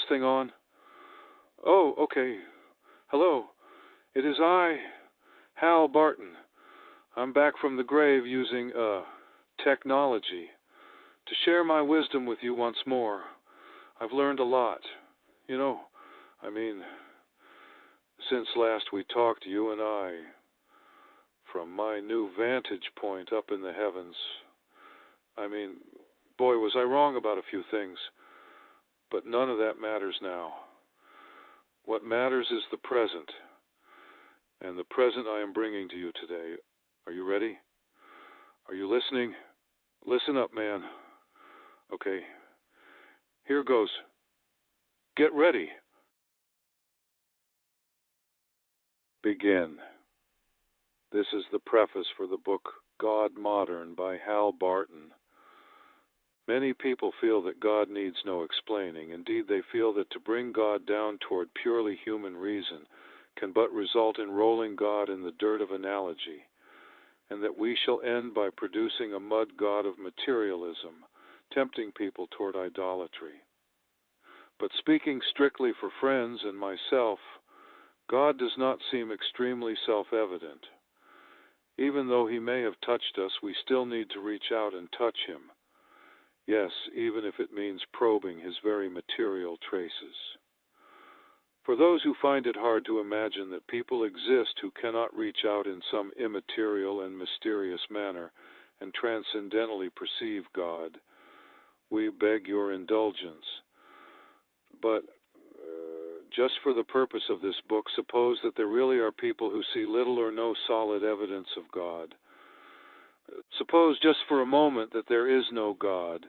thing on? Oh, okay. Hello. It is I, Hal Barton. I'm back from the grave using, technology to share my wisdom with you once more. I've learned a lot. You know, I mean, since last we talked, you and I, from my new vantage point up in the heavens. I mean, boy, was I wrong about a few things, but none of that matters now. What matters is the present, and the present I am bringing to you today. Are you ready? Are you listening? Listen up, man. Okay, here goes. Get ready. Begin. This is the preface for the book Godmodern by Hal Barton. Many people feel that God needs no explaining. Indeed, they feel that to bring God down toward purely human reason can but result in rolling God in the dirt of analogy, and that we shall end by producing a mud god of materialism, tempting people toward idolatry. But speaking strictly for friends and myself, God does not seem extremely self-evident. Even though he may have touched us, we still need to reach out and touch him. Yes, even if it means probing his very material traces. For those who find it hard to imagine that people exist who cannot reach out in some immaterial and mysterious manner and transcendentally perceive God, we beg your indulgence. But just for the purpose of this book, suppose that there really are people who see little or no solid evidence of God. Suppose just for a moment that there is no God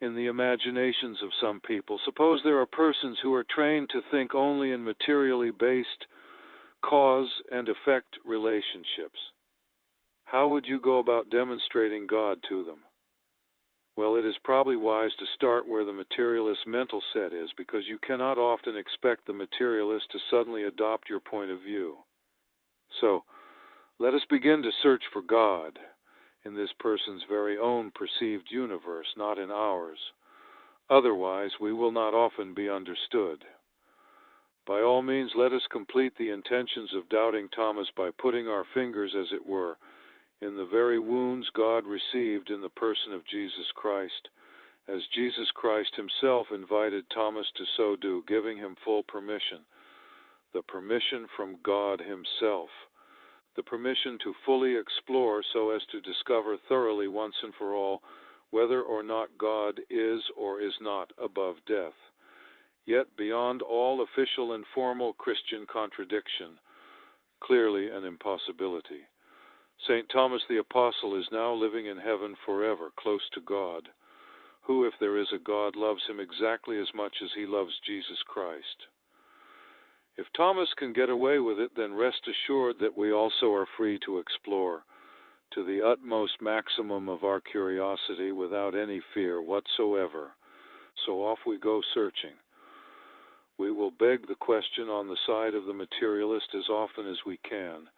in the imaginations of some people. Suppose there are persons who are trained to think only in materially based cause and effect relationships. How would you go about demonstrating God to them? Well, it is probably wise to start where the materialist's mental set is, because you cannot often expect the materialist to suddenly adopt your point of view. So, let us begin to search for God in this person's very own perceived universe, not in ours. Otherwise, we will not often be understood. By all means, let us complete the intentions of doubting Thomas by putting our fingers, as it were, in the very wounds God received in the person of Jesus Christ, as Jesus Christ himself invited Thomas to so do, giving him full permission, the permission from God himself, the permission to fully explore so as to discover thoroughly once and for all whether or not God is or is not above death, yet beyond all official and formal Christian contradiction, clearly an impossibility. St. Thomas the Apostle is now living in heaven forever, close to God, who, if there is a God, loves him exactly as much as he loves Jesus Christ. If Thomas can get away with it, then rest assured that we also are free to explore to the utmost maximum of our curiosity without any fear whatsoever. So off we go searching. We will beg the question on the side of the materialist as often as we can,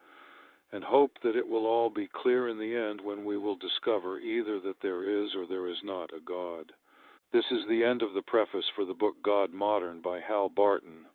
and hope that it will all be clear in the end when we will discover either that there is or there is not a God. This is the end of the preface for the book Godmodern by Hal Barton.